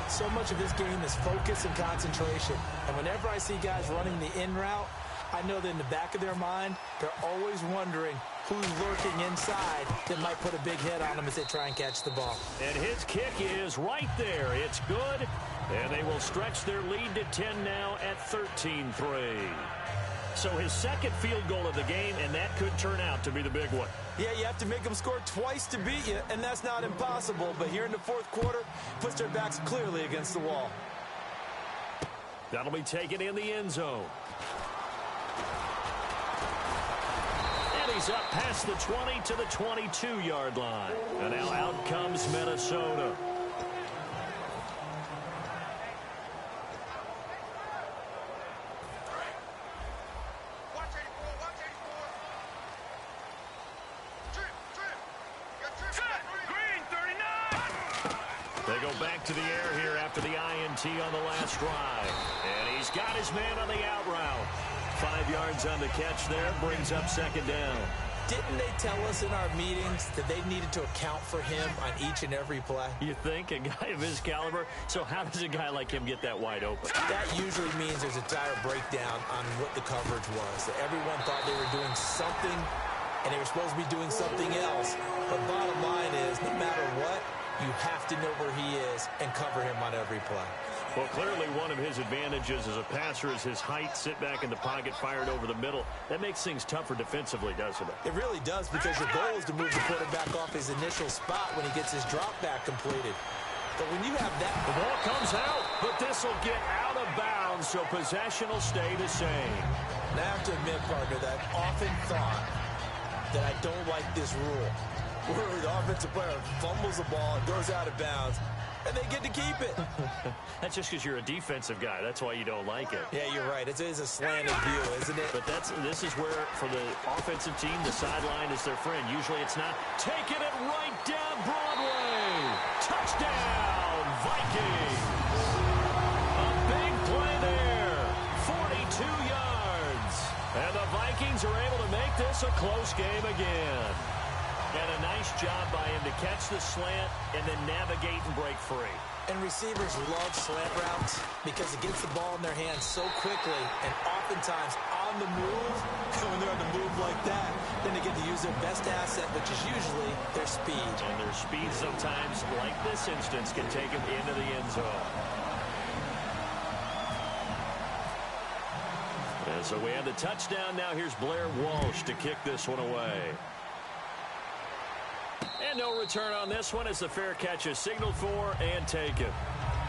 So much of this game is focus and concentration. And whenever I see guys running the in route, I know that in the back of their mind, they're always wondering who's lurking inside that might put a big hit on them as they try and catch the ball. And his kick is right there. It's good. And they will stretch their lead to 10 now at 13-3. So his second field goal of the game, and that could turn out to be the big one. Yeah, you have to make them score twice to beat you, and that's not impossible. But here in the fourth quarter, puts their backs clearly against the wall. That'll be taken in the end zone. And he's up past the 20 to the 22-yard line. And now out comes Minnesota. Back to the air here after the INT on the last drive. And he's got his man on the out route. 5 yards on the catch there, brings up second down. Didn't they tell us in our meetings that they needed to account for him on each and every play? You think? A guy of his caliber? So how does a guy like him get that wide open? That usually means there's a dire breakdown on what the coverage was. That everyone thought they were doing something, and they were supposed to be doing something else. But bottom line is, no matter what, you have to know where he is and cover him on every play. Well, clearly one of his advantages as a passer is his height, sit back in the pocket, fired over the middle. That makes things tougher defensively, doesn't it? It really does, because your goal is to move the quarterback off his initial spot when he gets his drop back completed. But when you have that... The ball comes out, but this will get out of bounds, so possession will stay the same. And I have to admit, partner, that I've often thought that I don't like this rule, where the offensive player fumbles the ball and goes out of bounds, and they get to keep it. That's just because you're a defensive guy. That's why you don't like it. Yeah, you're right. It is a slanted view, isn't it? But this is where, for the offensive team, the sideline is their friend. Usually it's not. Taking it right down Broadway. Touchdown, Vikings. A big play there. 42 yards. And the Vikings are able to make this a close game again. And a nice job by him to catch the slant and then navigate and break free. And receivers love slant routes because it gets the ball in their hands so quickly and oftentimes out on the move, when they're on the move like that, then they get to use their best asset, which is usually their speed. And their speed sometimes, like this instance, can take them into the end zone. And so we have the touchdown. Now here's Blair Walsh to kick this one away. And no return on this one as the fair catch is signaled for and taken.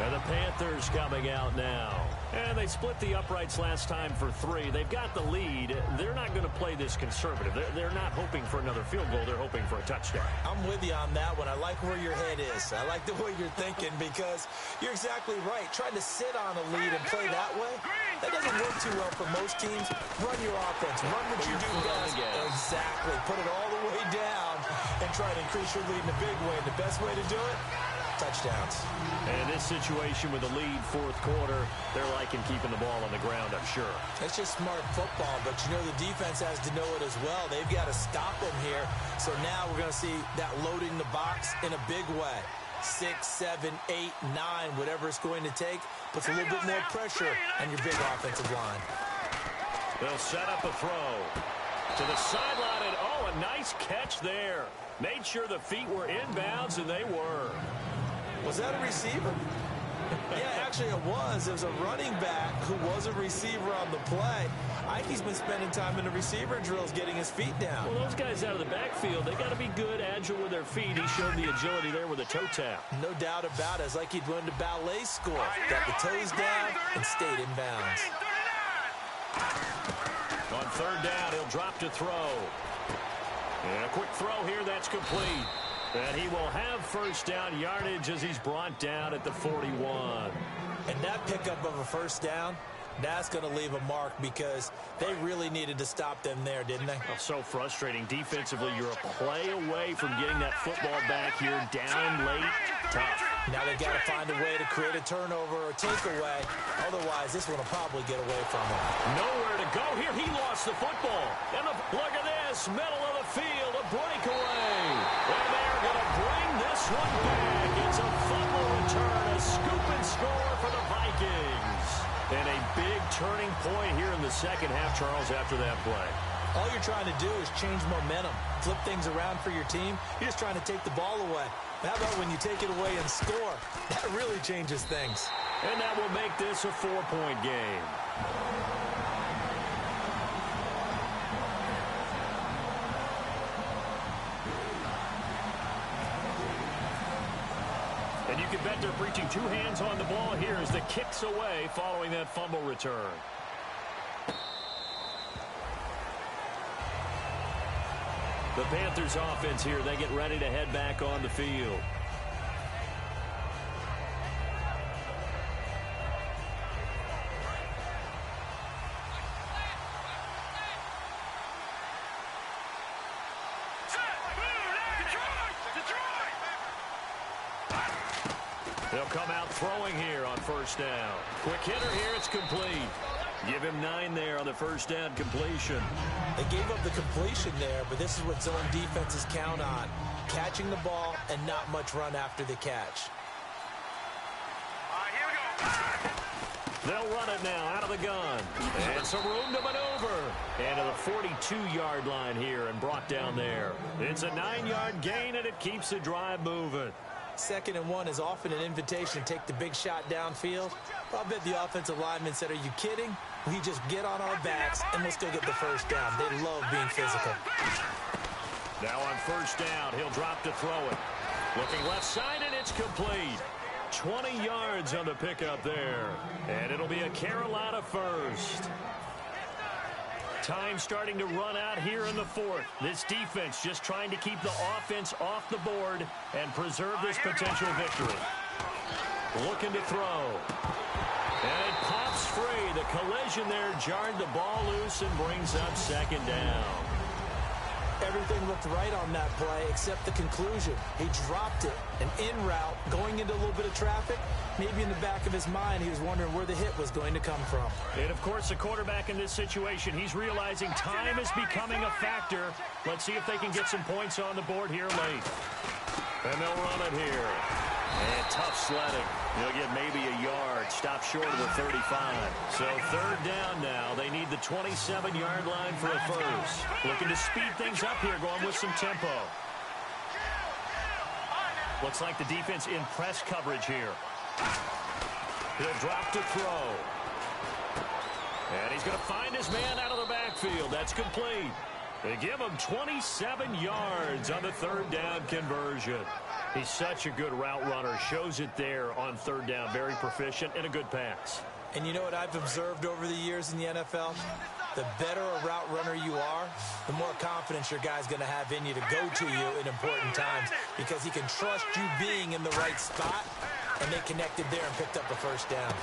And the Panthers coming out now. And they split the uprights last time for 3. They've got the lead. They're not going to play this conservative. They're not hoping for another field goal. They're hoping for a touchdown. I'm with you on that one. I like where your head is. I like the way you're thinking because you're exactly right. Trying to sit on a lead and play that way, that doesn't work too well for most teams. Run your offense. Run what you do best. Exactly. Put it all the way down and try to increase your lead in a big way. And the best way to do it, touchdowns. And this situation with the lead fourth quarter, they're liking keeping the ball on the ground, I'm sure. That's just smart football, but you know the defense has to know it as well. They've got to stop them here. So now we're going to see that loading the box in a big way. 6, 7, 8, 9, whatever it's going to take, puts a little bit more pressure on your big offensive line. They'll set up a throw to the sideline, and oh, a nice catch there. Made sure the feet were inbounds, and they were. Was that a receiver? Yeah, actually it was. It was a running back who was a receiver on the play. Ikey's been spending time in the receiver drills getting his feet down. Well, those guys out of the backfield, they got to be good, agile with their feet. He showed the agility there with a toe tap. No doubt about it. It's like he'd run to ballet school. Got the toes down and stayed in bounds. On third down, he'll drop to throw. And a quick throw here, that's complete. And he will have first down yardage as he's brought down at the 41. And that pickup of a first down, that's going to leave a mark because they really needed to stop them there, didn't they? Oh, so frustrating. Defensively, you're a play away from getting that football back here. Down late, tough. Now they've got to find a way to create a turnover or takeaway. Otherwise, this one will probably get away from them. Nowhere to go here. He lost the football. And look at this. Middle of the field, a breakaway. And they're going to bring this one back. It's a fumble return, a scoop and score for the Vikings. And a big turning point here in the second half, Charles, after that play. All you're trying to do is change momentum, flip things around for your team. You're just trying to take the ball away. How about when you take it away and score? That really changes things. And that will make this a 4-point game. And you can bet they're preaching 2 hands on the ball here as the kick's away following that fumble return. The Panthers offense here, they get ready to head back on the field. They'll come out throwing here on first down. Quick hitter here, it's complete. Give him 9 there on the first down completion. They gave up the completion there, but this is what zone defenses count on. Catching the ball and not much run after the catch. Here we go. They'll run it now out of the gun. And some room to maneuver. And to the 42-yard line here and brought down there. It's a 9-yard gain, and it keeps the drive moving. 2nd and 1 is often an invitation to take the big shot downfield. I'll bet the offensive lineman said, are you kidding? We just get on our backs and let's go get the first down. They love being physical. Now on first down, he'll drop to throw it. Looking left side, and it's complete. 20 yards on the pickup there. And it'll be a Carolina first. Time starting to run out here in the 4th. This defense just trying to keep the offense off the board and preserve this potential victory. Looking to throw. And it pops free. The collision there jarred the ball loose and brings up 2nd down. Everything looked right on that play except the conclusion. He dropped it. An in route, going into a little bit of traffic. Maybe in the back of his mind, he was wondering where the hit was going to come from. And, of course, the quarterback in this situation, he's realizing time is becoming a factor. Let's see if they can get some points on the board here late. And they'll run it here. And tough sledding. He'll get maybe a yard. stop short of the 35. So third down now. They need the 27-yard line for a first. Looking to speed things up here, going with some tempo. Looks like the defense in press coverage here. He'll drop to throw. And he's going to find his man out of the backfield. That's complete. They give him 27 yards on the third down conversion. He's such a good route runner. Shows it there on third down. Very proficient and a good pass. And you know what I've observed over the years in the NFL? The better a route runner you are, the more confidence your guy's going to have in you to go to you in important times because he can trust you being in the right spot, and they connected there and picked up a first down.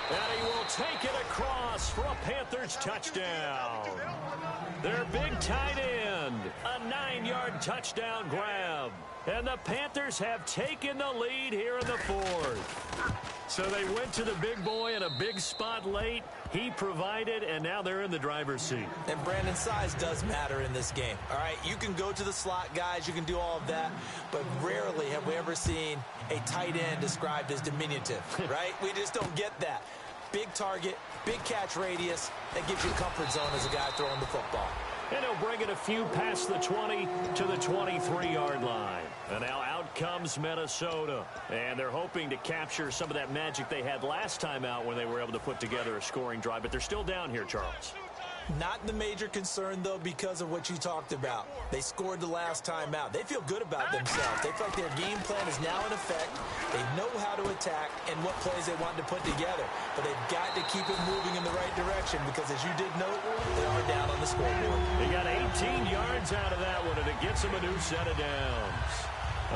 And he will take it across for a Panthers touchdown. Their big tight end, a 9-yard touchdown grab. And the Panthers have taken the lead here in the fourth. So they went to the big boy in a big spot late. He provided, and now they're in the driver's seat. And Brandon, size does matter in this game. All right, you can go to the slot guys, you can do all of that, but rarely have we ever seen a tight end described as diminutive, right? We just don't get that. Big target, big catch radius, that gives you comfort zone as a guy throwing the football. And he'll bring it a few past the 20 to the 23-yard line. And now out comes Minnesota. And they're hoping to capture some of that magic they had last time out when they were able to put together a scoring drive. But they're still down here, Charles. Not the major concern, though, because of what you talked about. They scored the last time out. They feel good about themselves. They feel like their game plan is now in effect. They know how to attack and what plays they want to put together. But they've got to keep it moving in the right direction because, as you did note, they are down on the scoreboard. They got 18 yards out of that one, and it gets them a new set of downs.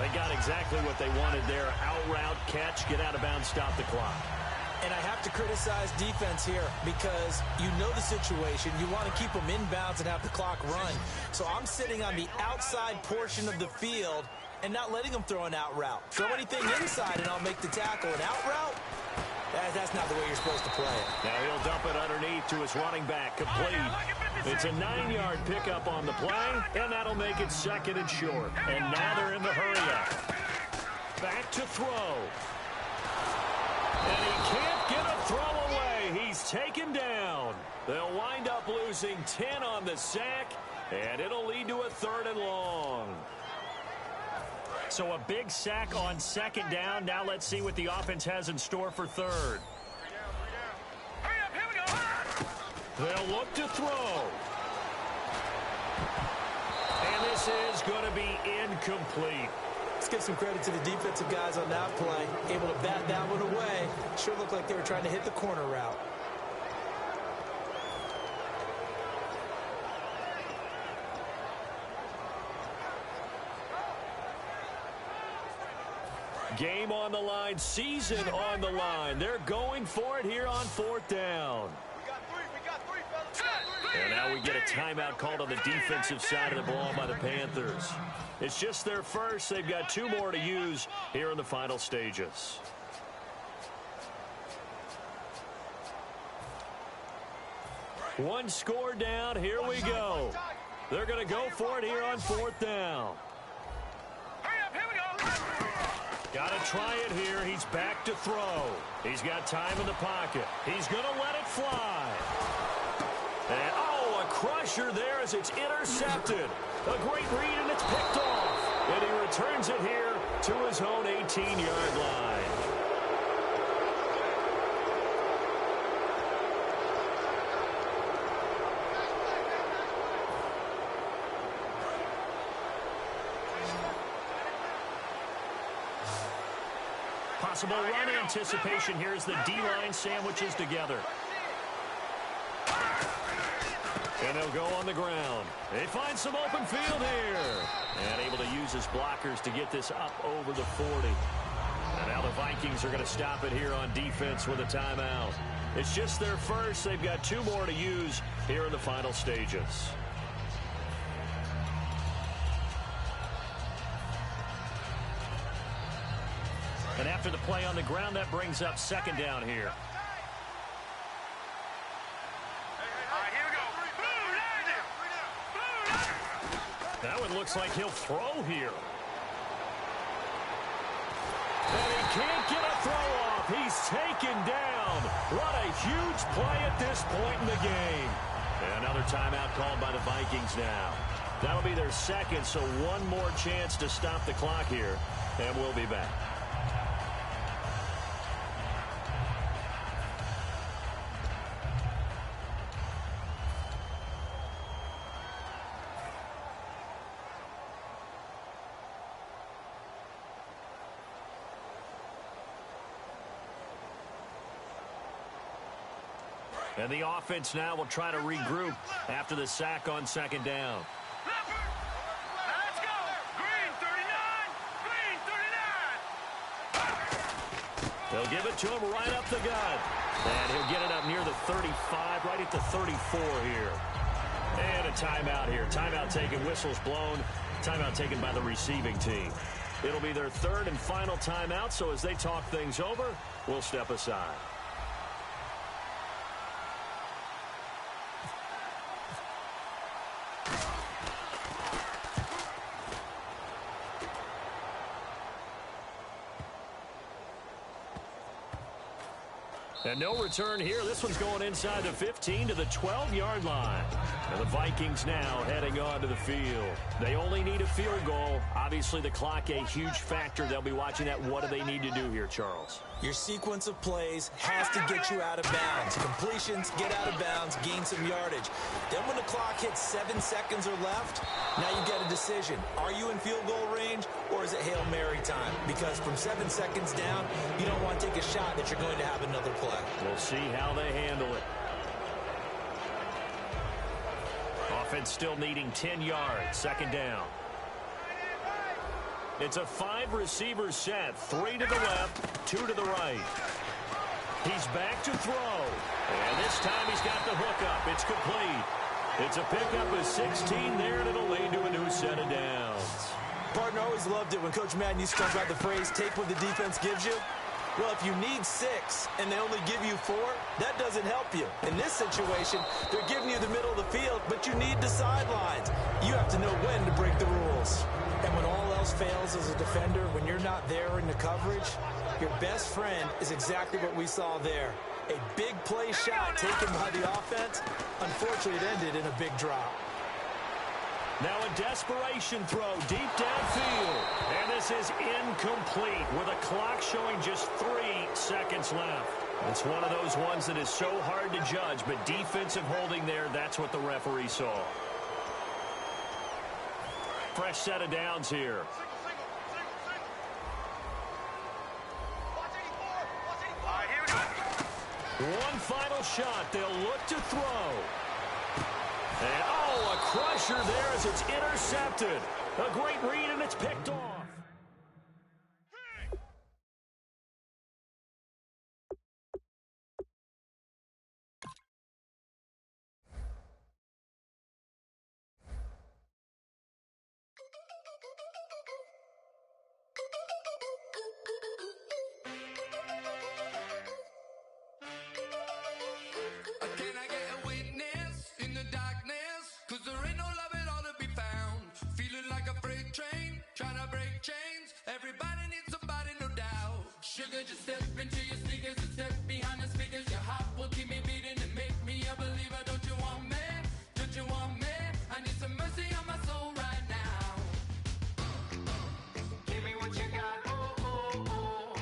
They got exactly what they wanted there. Out route, catch, get out of bounds, stop the clock. And I have to criticize defense here because you know the situation. You want to keep them inbounds and have the clock run. So I'm sitting on the outside portion of the field and not letting them throw an out route. Throw anything inside and I'll make the tackle. An out route? That's not the way you're supposed to play it. Now he'll dump it underneath to his running back, complete. It's a 9-yard pickup on the play, and that'll make it second and short. And now they're in the hurry-up. Back to throw. And he can't get a throw away. He's taken down. They'll wind up losing 10 on the sack, and it'll lead to a third and long. So a big sack on second down. Now let's see what the offense has in store for third. They'll look to throw. And this is going to be incomplete. Let's give some credit to the defensive guys on that play. Able to bat that one away. Sure looked like they were trying to hit the corner route. Game on the line, season on the line. They're going for it here on fourth down. And now we get a timeout called on the defensive side of the ball by the Panthers. It's just their first. They've got 2 more to use here in the final stages. One score down. Here we go. They're going to go for it here on fourth down. Got to try it here. He's back to throw. He's got time in the pocket. He's going to let it fly. And, oh, a crusher there as it's intercepted. A great read, and it's picked off. And he returns it here to his own 18-yard line. Possible run anticipation here as the D-line sandwiches together. And they'll go on the ground. They find some open field here. And able to use his blockers to get this up over the 40. And now the Vikings are going to stop it here on defense with a timeout. It's just their first. They've got 2 more to use here in the final stages. And after the play on the ground, that brings up second down here. That one looks like he'll throw here. And he can't get a throw off. He's taken down. What a huge play at this point in the game. And another timeout called by the Vikings now. That'll be their second, so one more chance to stop the clock here, and we'll be back. And the offense now will try to regroup after the sack on second down. Let's go. Green 39. Green 39. They'll give it to him right up the gut. And he'll get it up near the 35, right at the 34 here. And a timeout here. Timeout taken, whistles blown. Timeout taken by the receiving team. It'll be their third and final timeout, so as they talk things over, we'll step aside. And no return here. This one's going inside the 15 to the 12-yard line. And the Vikings now heading on to the field. They only need a field goal. Obviously, the clock a huge factor. They'll be watching that. What do they need to do here, Charles? Your sequence of plays has to get you out of bounds. Completions, get out of bounds, gain some yardage. Then when the clock hits 7 seconds or left, now you get a decision. Are you in field goal range, or is it Hail Mary time? Because from 7 seconds down, you don't want to take a shot that you're going to have another play. We'll see how they handle it. Offense still needing 10 yards. Second down. It's a 5-receiver set. 3 to the left, 2 to the right. He's back to throw. And this time he's got the hookup. It's complete. It's a pickup of 16 there, and it'll lead to a new set of downs. Partner, always loved it when Coach Madden used to talk about the phrase, take what the defense gives you. Well, if you need 6 and they only give you 4, that doesn't help you. In this situation, they're giving you the middle of the field, but you need the sidelines. You have to know when to break the rules. And when all else fails as a defender, when you're not there in the coverage, your best friend is exactly what we saw there. A big play shot taken by the offense. Unfortunately, it ended in a big drop. Now a desperation throw deep downfield. And this is incomplete with a clock showing just 3 seconds left. It's one of those ones that is so hard to judge, but defensive holding there, that's what the referee saw. Fresh set of downs here. One final shot. They'll look to throw. And, oh, a crusher there as it's intercepted. A great read, and it's picked off. Sugar, just step into your sneakers and step behind the speakers. Your heart will keep me beating and make me a believer. Don't you want me? Don't you want me? I need some mercy on my soul right now. Give me what you got. Oh, oh, oh.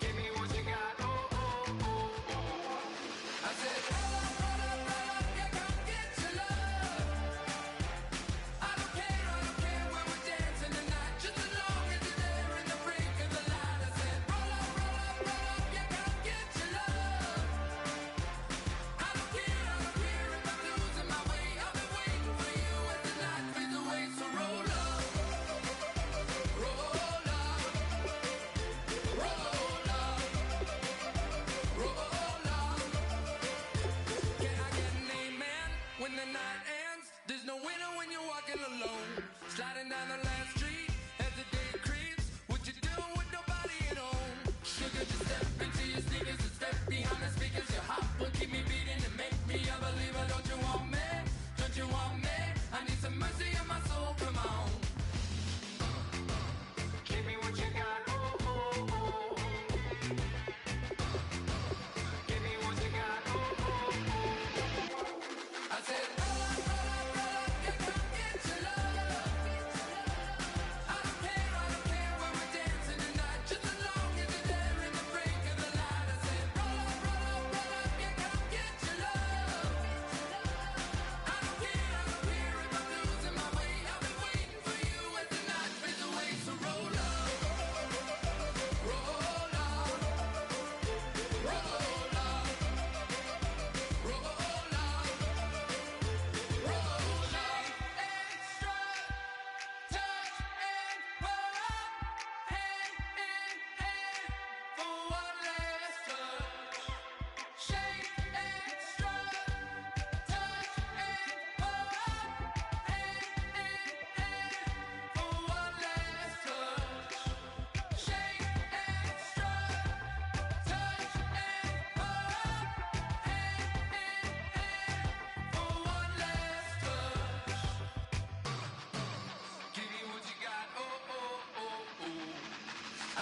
Give me what you got. Oh, oh, oh, oh. I said, roll up, yeah, come get your love. I don't care where we're dancing tonight. Just as long as you're there in the break of the light.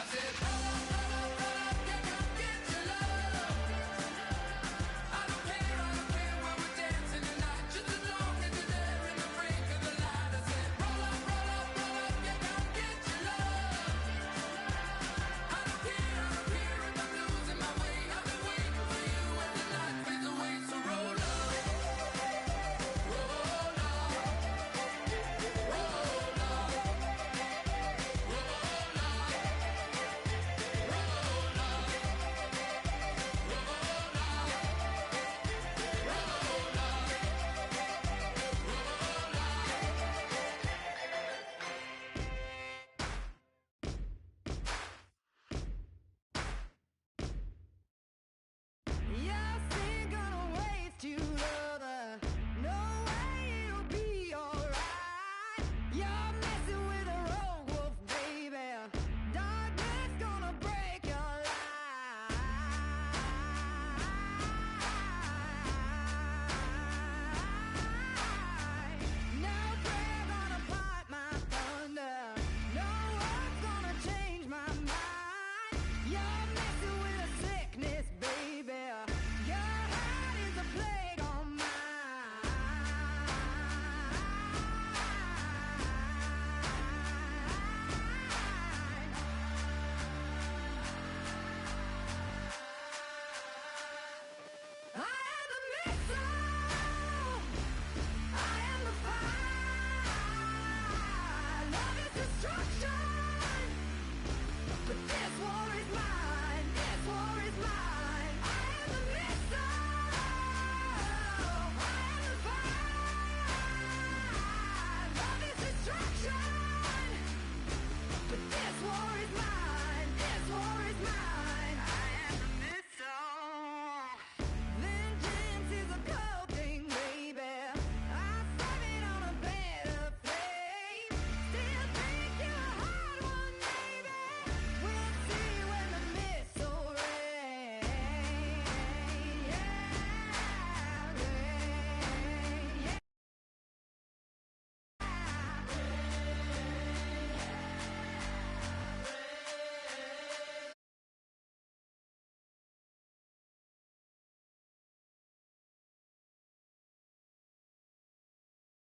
I said,